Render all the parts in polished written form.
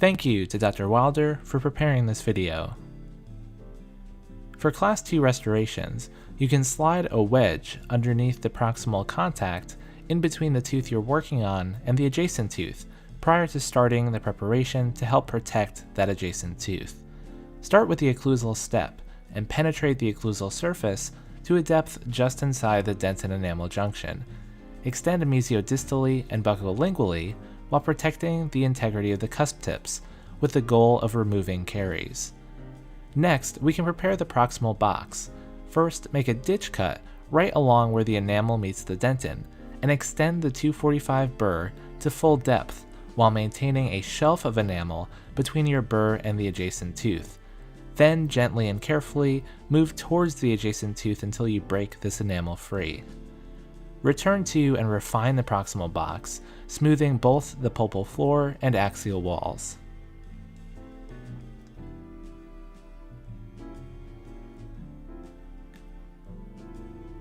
Thank you to Dr. Wilder for preparing this video. For Class 2 restorations, you can slide a wedge underneath the proximal contact in between the tooth you're working on and the adjacent tooth prior to starting the preparation to help protect that adjacent tooth. Start with the occlusal step and penetrate the occlusal surface to a depth just inside the dentin enamel junction. Extend mesiodistally and buccolingually while protecting the integrity of the cusp tips with the goal of removing caries. Next, we can prepare the proximal box. First, make a ditch cut right along where the enamel meets the dentin and extend the 245 burr to full depth while maintaining a shelf of enamel between your burr and the adjacent tooth. Then gently and carefully move towards the adjacent tooth until you break this enamel free. Return to and refine the proximal box, smoothing both the pulpal floor and axial walls.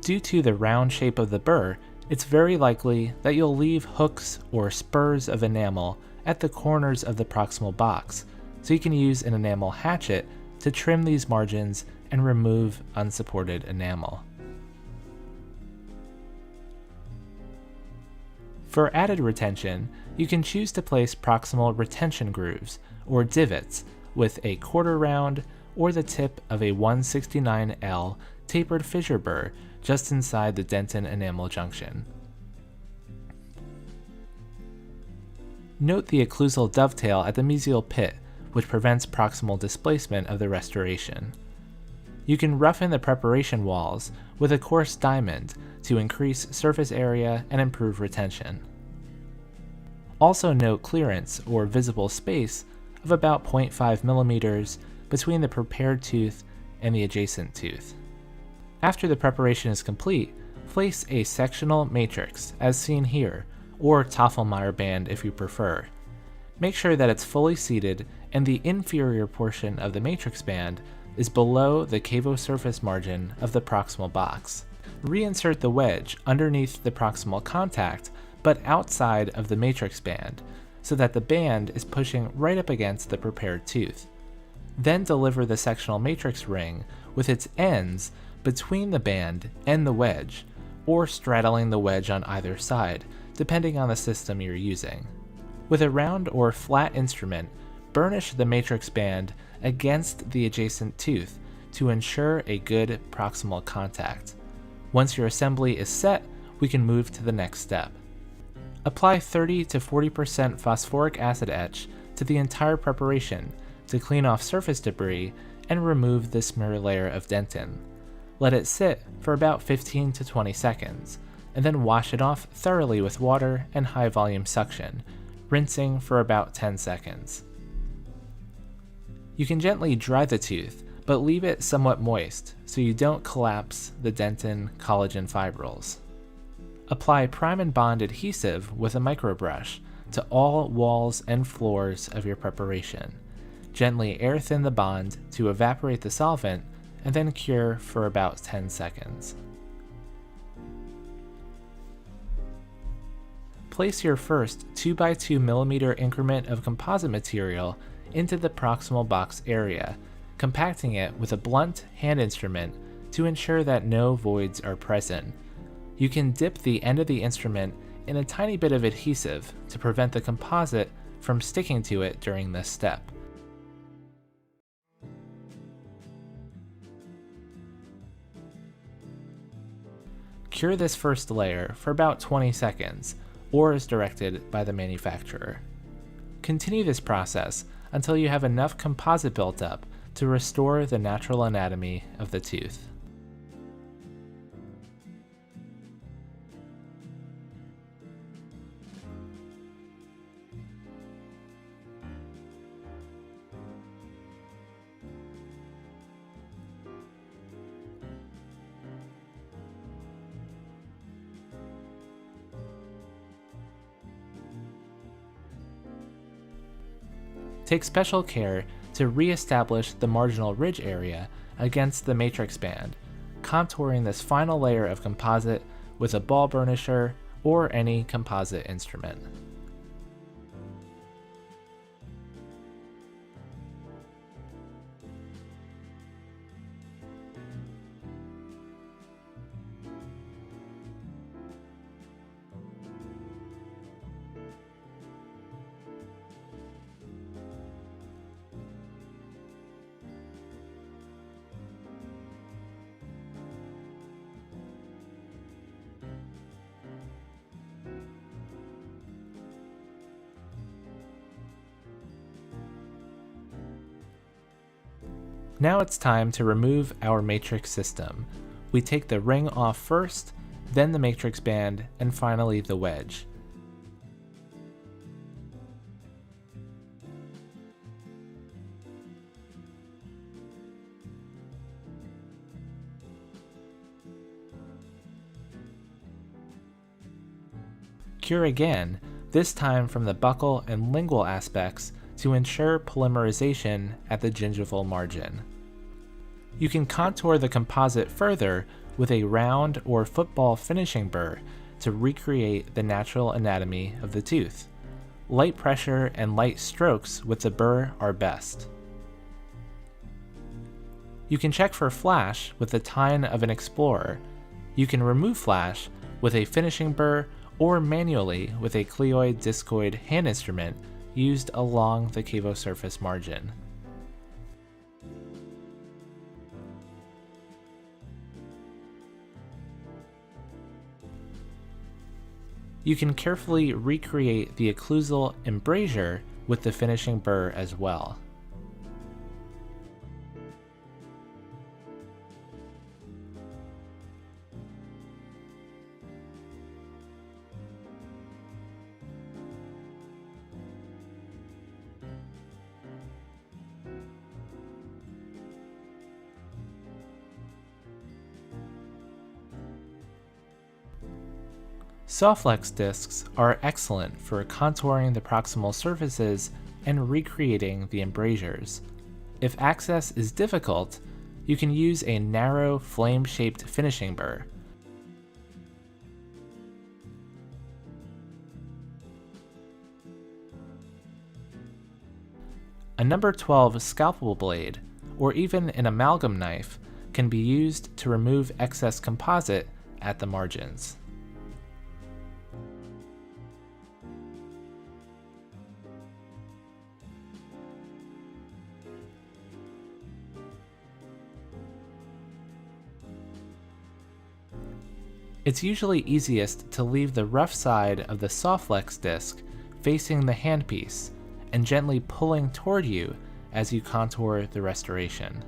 Due to the round shape of the burr, it's very likely that you'll leave hooks or spurs of enamel at the corners of the proximal box, so you can use an enamel hatchet to trim these margins and remove unsupported enamel. For added retention, you can choose to place proximal retention grooves, or divots, with a quarter round or the tip of a 169L tapered fissure burr just inside the dentin enamel junction. Note the occlusal dovetail at the mesial pit, which prevents proximal displacement of the restoration. You can roughen the preparation walls with a coarse diamond to increase surface area and improve retention. Also note clearance or visible space of about 0.5 millimeters between the prepared tooth and the adjacent tooth. After the preparation is complete, place a sectional matrix as seen here, or Tafelmayer band if you prefer. Make sure that it's fully seated and the inferior portion of the matrix band is below the cavo-surface margin of the proximal box. Reinsert the wedge underneath the proximal contact but outside of the matrix band so that the band is pushing right up against the prepared tooth. Then deliver the sectional matrix ring with its ends between the band and the wedge, or straddling the wedge on either side, depending on the system you're using. With a round or flat instrument, burnish the matrix band against the adjacent tooth to ensure a good proximal contact. Once your assembly is set, we can move to the next step. Apply 30 to 40% phosphoric acid etch to the entire preparation to clean off surface debris and remove the smear layer of dentin. Let it sit for about 15 to 20 seconds, and then wash it off thoroughly with water and high volume suction, rinsing for about 10 seconds. You can gently dry the tooth, but leave it somewhat moist so you don't collapse the dentin collagen fibrils. Apply prime and bond adhesive with a microbrush to all walls and floors of your preparation. Gently air thin the bond to evaporate the solvent and then cure for about 10 seconds. Place your first 2x2 mm increment of composite material into the proximal box area, compacting it with a blunt hand instrument to ensure that no voids are present. You can dip the end of the instrument in a tiny bit of adhesive to prevent the composite from sticking to it during this step. Cure this first layer for about 20 seconds, or as directed by the manufacturer. Continue this process until you have enough composite built up to restore the natural anatomy of the tooth. Take special care to re-establish the marginal ridge area against the matrix band, contouring this final layer of composite with a ball burnisher or any composite instrument. Now it's time to remove our matrix system. We take the ring off first, then the matrix band, and finally the wedge. Cure again, this time from the buccal and lingual aspects to ensure polymerization at the gingival margin. You can contour the composite further with a round or football finishing burr to recreate the natural anatomy of the tooth. Light pressure and light strokes with the burr are best. You can check for flash with the tine of an explorer. You can remove flash with a finishing burr or manually with a cleoid discoid hand instrument used along the cavosurface margin. You can carefully recreate the occlusal embrasure with the finishing burr as well. Sawflex discs are excellent for contouring the proximal surfaces and recreating the embrasures. If access is difficult, you can use a narrow flame-shaped finishing burr. A number 12 scalpel blade, or even an amalgam knife, can be used to remove excess composite at the margins. It's usually easiest to leave the rough side of the Sawflex disc facing the handpiece and gently pulling toward you as you contour the restoration.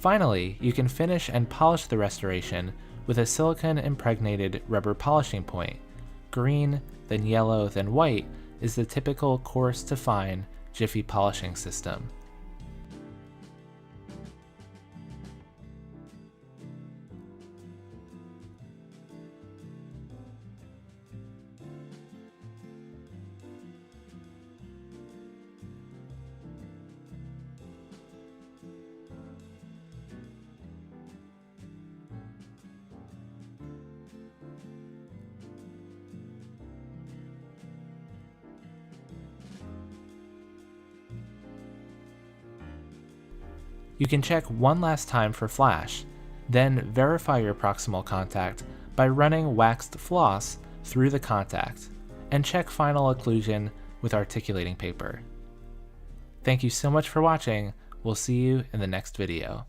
Finally, you can finish and polish the restoration with a silicone-impregnated rubber polishing point. Green, then yellow, then white is the typical coarse to fine Jiffy polishing system. You can check one last time for flash, then verify your proximal contact by running waxed floss through the contact, and check final occlusion with articulating paper. Thank you so much for watching. We'll see you in the next video.